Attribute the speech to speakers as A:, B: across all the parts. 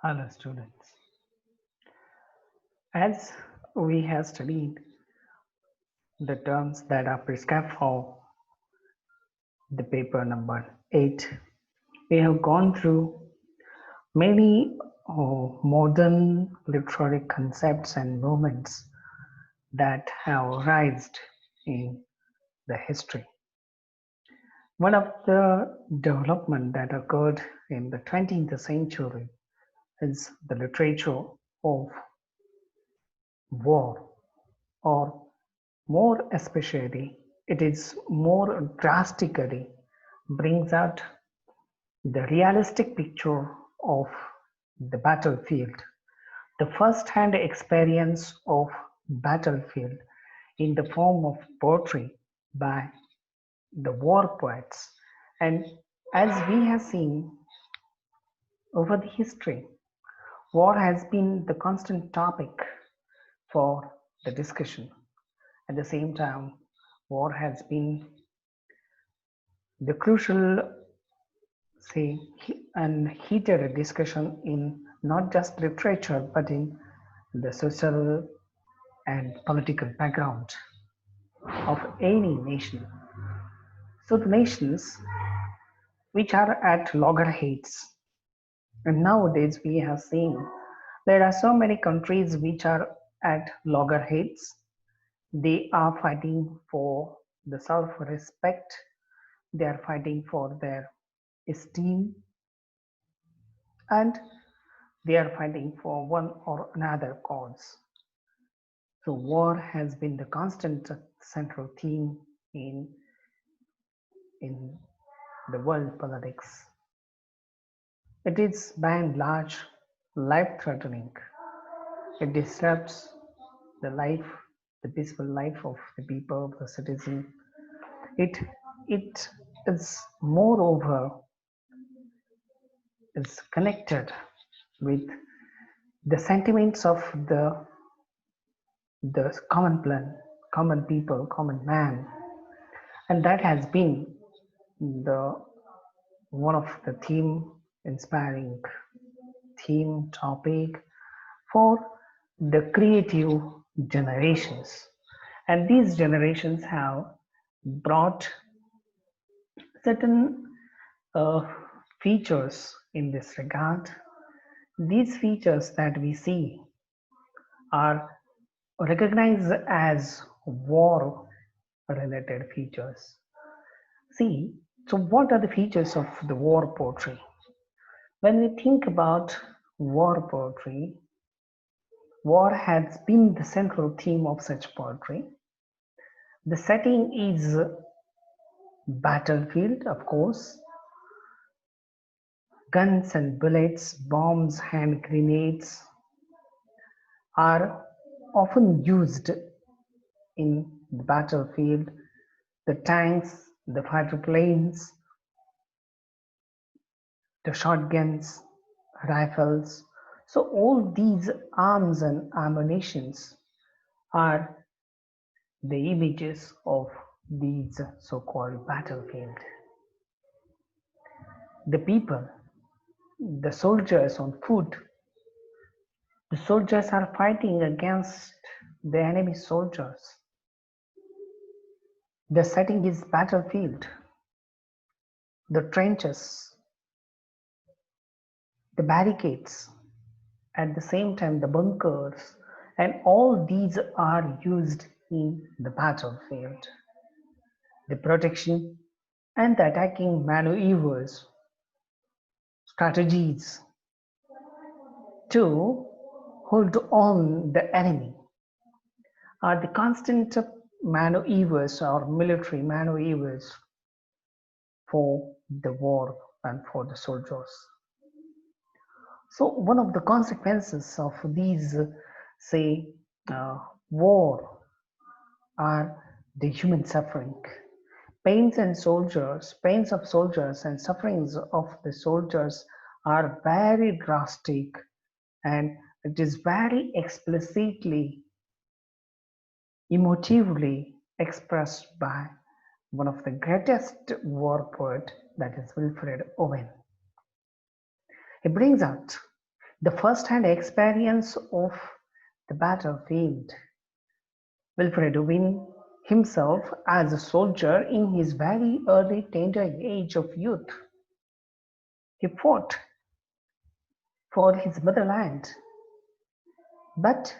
A: Hello, students. As we have studied the terms that are prescribed for the paper number 8, we have gone through many modern literary concepts and movements that have arisen in the history. One of the development that occurred in the 20th century is the literature of war, or more especially, it is more drastically brings out the realistic picture of the battlefield, the first-hand experience of battlefield in the form of poetry by the war poets. And as we have seen over the history, war has been the constant topic for the discussion. At the same time, war has been the crucial, say, and heated discussion in not just literature but in the social and political background of any nation. So the nations which are at loggerheads, and nowadays we have seen there are so many countries which are at loggerheads. They are fighting for the self-respect. They are fighting for their esteem, and they are fighting for one or another cause. So war has been the constant central theme in the world politics. It is by and large life-threatening. It disrupts the life, the peaceful life of the people, the citizen. It is moreover is connected with the sentiments of the common people, common man, and that has been the one of the theme inspiring theme topic for the creative generations. And these generations have brought certain uh, features in this regard. These features that we see are recognized as war related features. See, so what are the features of the war poetry? When we think about war poetry, war has been the central theme of such poetry. The setting is battlefield, of course, guns and bullets, bombs, hand grenades are often used in the battlefield. The tanks, the fighter planes, the shotguns, rifles. So all these arms and ammunitions are the images of these so-called battlefield. The people, the soldiers on foot, the soldiers are fighting against the enemy soldiers. The setting is battlefield, the trenches, the barricades, at the same time the bunkers, and all these are used in the battlefield. The protection and the attacking maneuvers, strategies to hold on the enemy are the constant maneuvers or military maneuvers for the war and for the soldiers. So one of the consequences of these, say, uh, war are the human suffering. Pains of soldiers and sufferings of the soldiers are very drastic, and it is very explicitly, emotively expressed by one of the greatest war poet, that is Wilfred Owen. He brings out the first-hand experience of the battlefield. Wilfred Owen himself, as a soldier in his very early tender age of youth, he fought for his motherland. But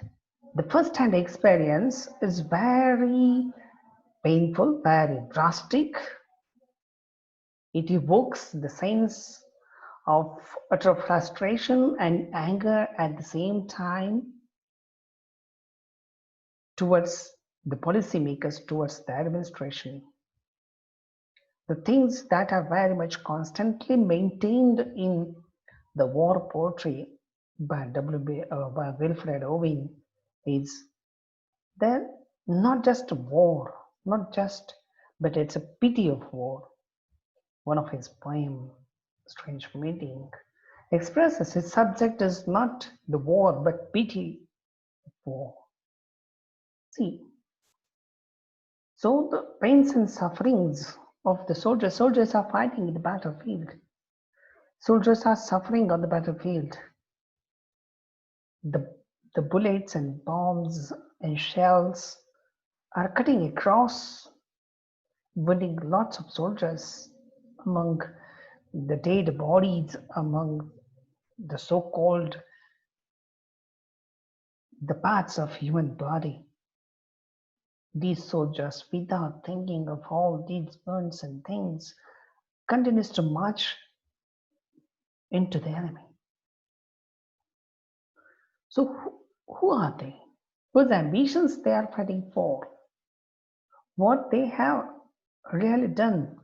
A: the first-hand experience is very painful, very drastic. It evokes the sense of utter frustration and anger at the same time towards the policymakers, towards the administration. The things that are very much constantly maintained in the war poetry by Wilfred Owen is that not just war, not just, but it's a pity of war. One of his poems, Strange Meeting, expresses his subject is not the war, but pity of war. See, so the pains and sufferings of the soldiers are fighting in the battlefield. Soldiers are suffering on the battlefield. The bullets and bombs and shells are cutting across, wounding lots of soldiers. Among the dead bodies, among the so-called the parts of human body, these soldiers, without thinking of all these burns and things, continues to march into the enemy. So who are they? Whose ambitions they are fighting for? What they have really done?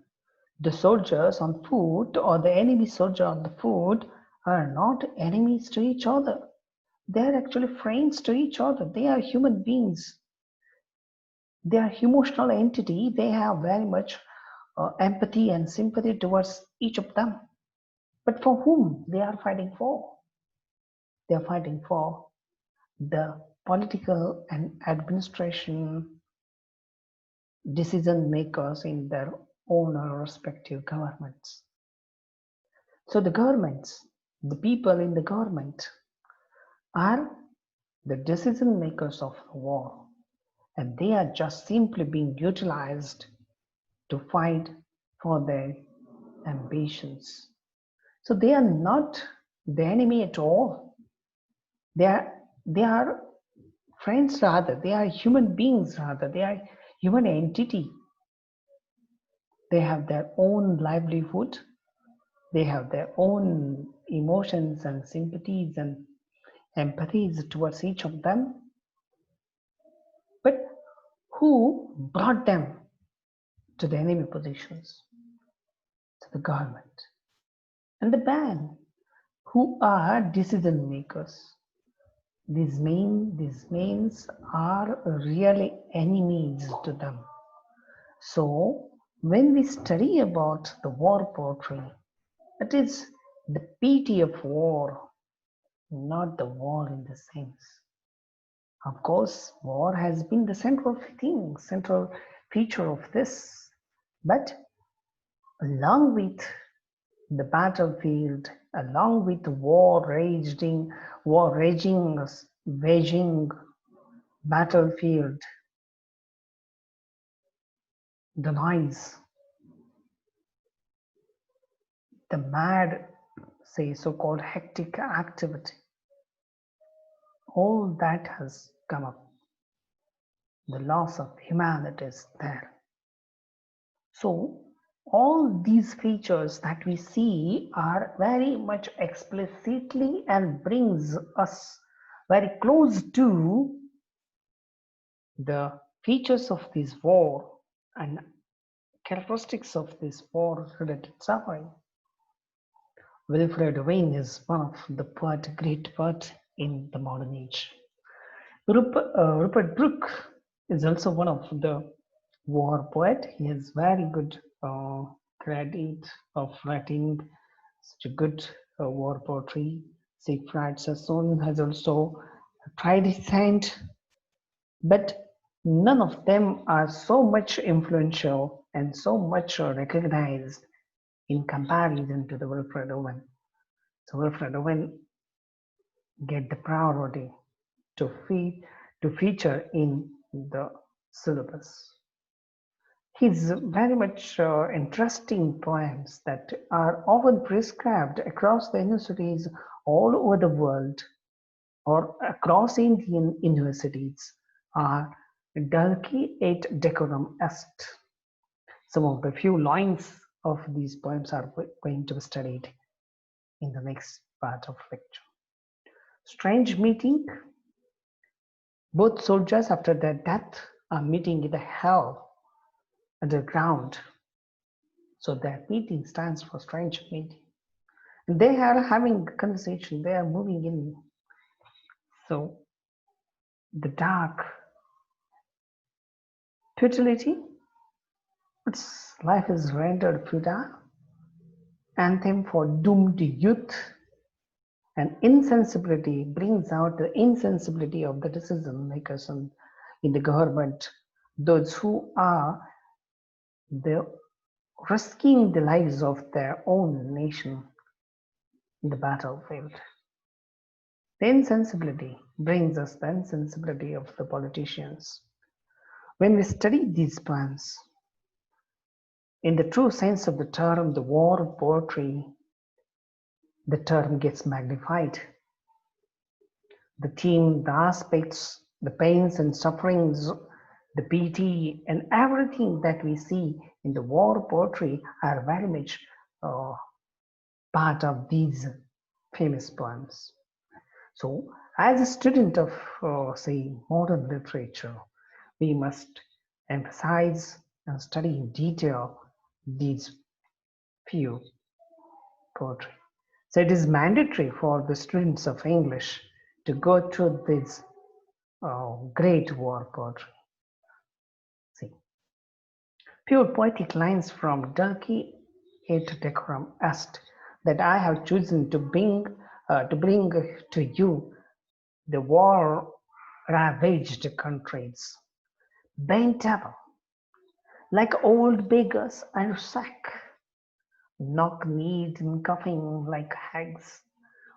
A: The soldiers on foot or the enemy soldier on the foot are not enemies to each other. They are actually friends to each other. They are human beings. They are emotional entity. They have very much empathy and sympathy towards each of them. But for whom they are fighting for? They are fighting for the political and administration decision makers in their own respective governments. So the governments, the people in the government are the decision makers of the war, and they are just simply being utilized to fight for their ambitions. So they are not the enemy at all. They are friends rather. They are human beings rather. They are human entity. They have their own livelihood. They have their own emotions and sympathies and empathies towards each of them. But who brought them to the enemy positions? To the government. And the band, who are decision makers. These means are really enemies to them. So when we study about the war poetry, it is the pity of war, not the war in the sense. Of course, war has been the central thing, central feature of this. But along with the battlefield, along with the waging battlefield, the noise, the mad, say, so-called hectic activity, all that has come up. The loss of humanity is there. So all these features that we see are very much explicitly and brings us very close to the features of this war and characteristics of this war-related suffering. Wilfred Owen is one of the great poet in the modern age. Rupert Brooke is also one of the war poet. He has very good credit of writing such a good war poetry. Siegfried Sassoon has also tried his hand, but none of them are so much influential and so much recognized in comparison to the Wilfred Owen. So Wilfred Owen get the priority to feature in the syllabus. His very much interesting poems that are often prescribed across the universities all over the world or across Indian universities are Dulci et decorum est. Some of the few lines of these poems are going to be studied in the next part of lecture. Strange meeting. Both soldiers after their death are meeting in the hell underground. So that meeting stands for strange meeting. And they are having a conversation, they are moving in. So the dark futility, its life is rendered futile. Anthem for doomed youth. And insensibility brings out the insensibility of the decision makers in the government, those who are risking the lives of their own nation in the battlefield. The insensibility brings us the insensibility of the politicians. When we study these poems, in the true sense of the term, the war poetry, the term gets magnified. The theme, the aspects, the pains and sufferings, the pity, and everything that we see in the war poetry are very much part of these famous poems. So, as a student of, say, modern literature, we must emphasize and study in detail these few poetry. So, it is mandatory for the students of English to go through this great war poetry. See, pure poetic lines from Dulci et decorum est that I have chosen to bring to you the war ravaged countries, bent double, like old beggars and sack, knock-kneed and coughing like hags.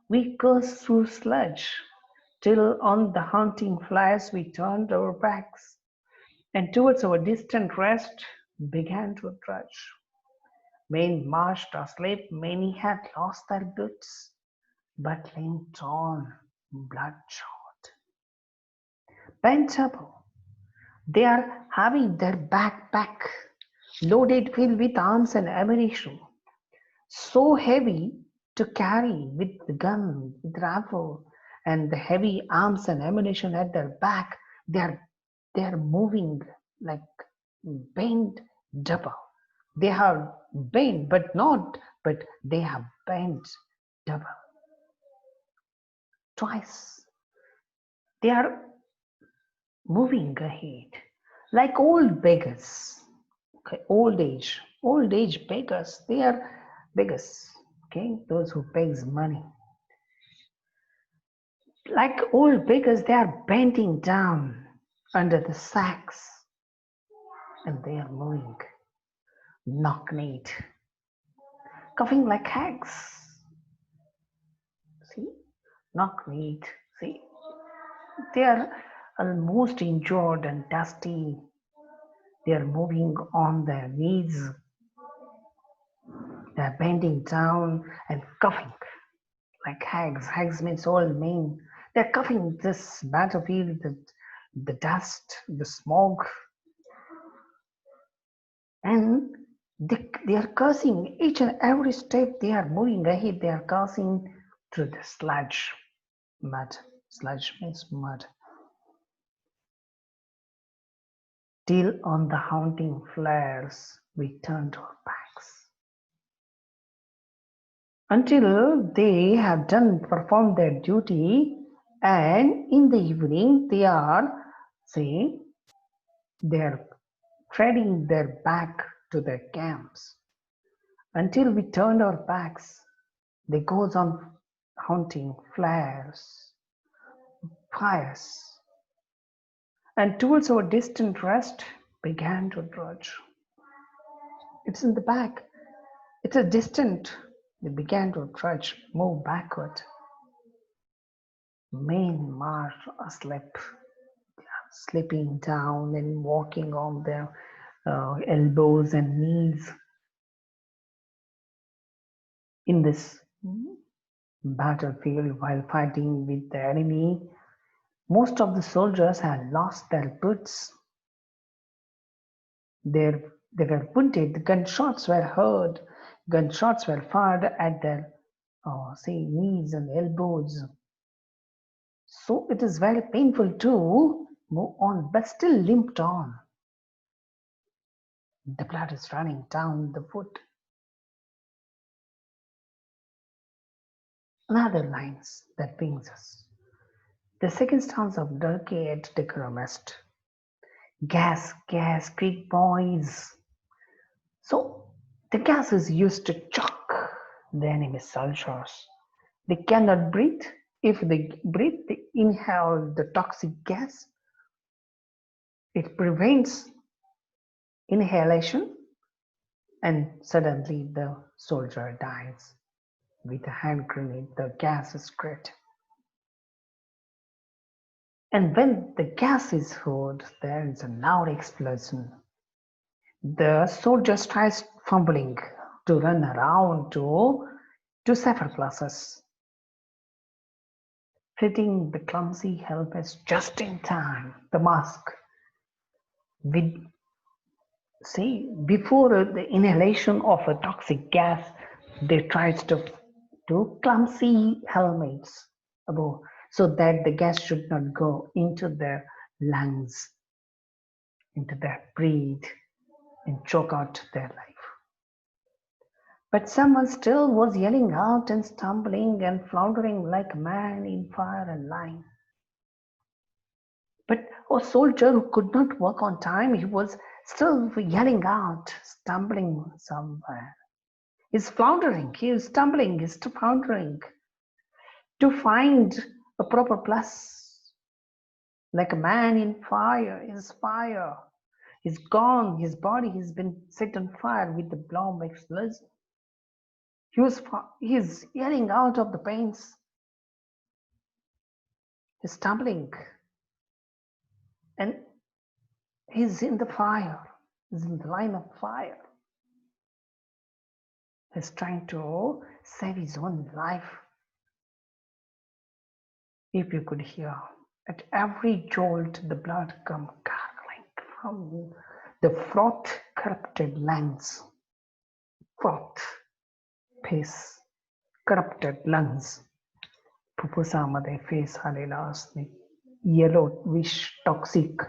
A: We cursed through sludge, till on the haunting flies we turned our backs, and towards our distant rest began to trudge. Men marched asleep, many had lost their goods, but linked on bloodshot. Bent double, they are having their backpack loaded filled with arms and ammunition, so heavy to carry with the gun, with rifle, and the heavy arms and ammunition at their back. They are moving like bent double. They have bent, but they have bent double. Twice. They are moving ahead like old beggars. Okay, old age beggars. They are beggars. Okay, those who begs money. Like old beggars, they are bending down under the sacks, and they are moving knock-kneed, coughing like hags. See, knock-kneed. See, they are almost injured and dusty. They are moving on their knees. They are bending down and coughing like hags. Hags means old men. They are coughing this battlefield, the dust, the smoke, and they are cursing each and every step they are moving ahead. They are cursing through the sludge, mud. Sludge means mud. Till on the haunting flares we turned our backs. Until they have performed their duty, and in the evening they are saying they are treading their back to their camps. Until we turned our backs, they goes on haunting flares, fires, and towards our distant rest began to trudge. It's in the back. It's a distant. They began to trudge, move backward. Men are asleep, sleeping down and walking on their elbows and knees in this battlefield while fighting with the enemy. Most of the soldiers had lost their boots. They were wounded. Gunshots were heard. Gunshots were fired at their knees and elbows. So it is very painful to move on, but still limped on. The blood is running down the foot. Another lines that brings us. The second stanza of Durkee at Decorumest. Gas, gas, Greek boys. So the gas is used to choke the enemy soldiers. They cannot breathe. If they breathe, they inhale the toxic gas. It prevents inhalation, and suddenly the soldier dies. With a hand grenade, the gas is spread. And when the gas is heard, there is a loud explosion. The soldier tries fumbling to run around to safer places, fitting the clumsy helmets just in time. The mask with before the inhalation of a toxic gas, they tries to do clumsy helmets above so that the gas should not go into their lungs, into their breath, and choke out their life. But someone still was yelling out and stumbling and floundering like a man in fire and line. But a soldier who could not walk on time, he was still yelling out, stumbling somewhere. He's floundering, he is stumbling, he's floundering to find a proper place. Like a man in fire, his fire is gone, his body has been set on fire with the bomb explosion. He's yelling out of the pains. He's stumbling. And he's in the fire. He's in the line of fire. He's trying to save his own life. If you could hear, at every jolt the blood come gargling from the froth corrupted lungs. Froth, piss, corrupted lungs. फुफ्फुसामध्ये फेस आलेला असणे, yellow विष toxic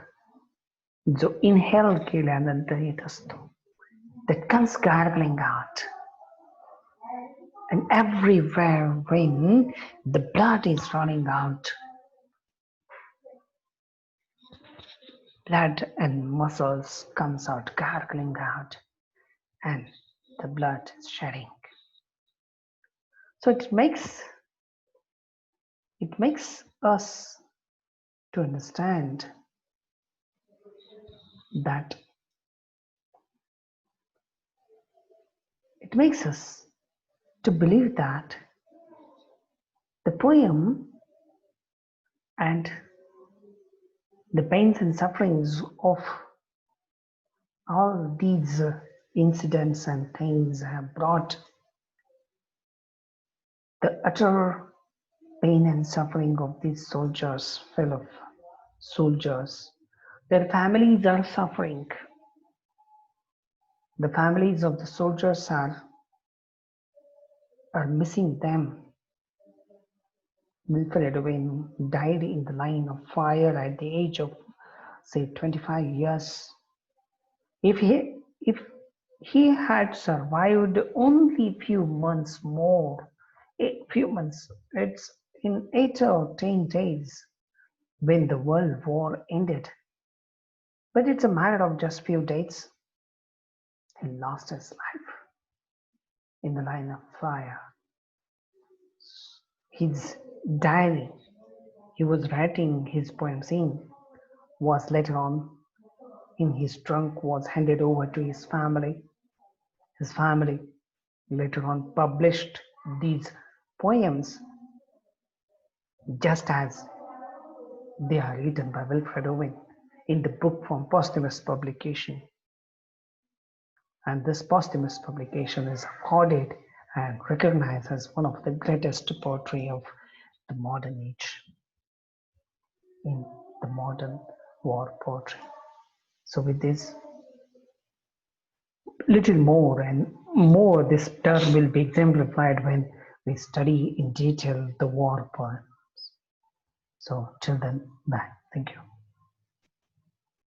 A: जो inhale केल्यानंतर येत असतो, that comes gargling out. And everywhere when the blood is running out, blood and muscles comes out, gargling out, and the blood is shedding. So it makes us to understand that it makes us to believe that the poem and the pains and sufferings of all these incidents and things have brought the utter pain and suffering of these soldiers, fellow soldiers. Their families are suffering. The families of the soldiers are missing them. Wilfred Owen died in the line of fire at the age of, say, 25 years. If he had survived only few months more, it's in 8 or 10 days when the World War ended. But it's a matter of just few days. He lost his life in the line of fire. His diary he was writing his poems in was later on in his trunk was handed over to his family. His family later on published these poems just as they are written by Wilfred Owen in the book from posthumous publication. And this posthumous publication is accorded and recognized as one of the greatest poetry of the modern age in the modern war poetry. So with this, little more and more, this term will be exemplified when we study in detail the war poems. So till then, bye. Thank you.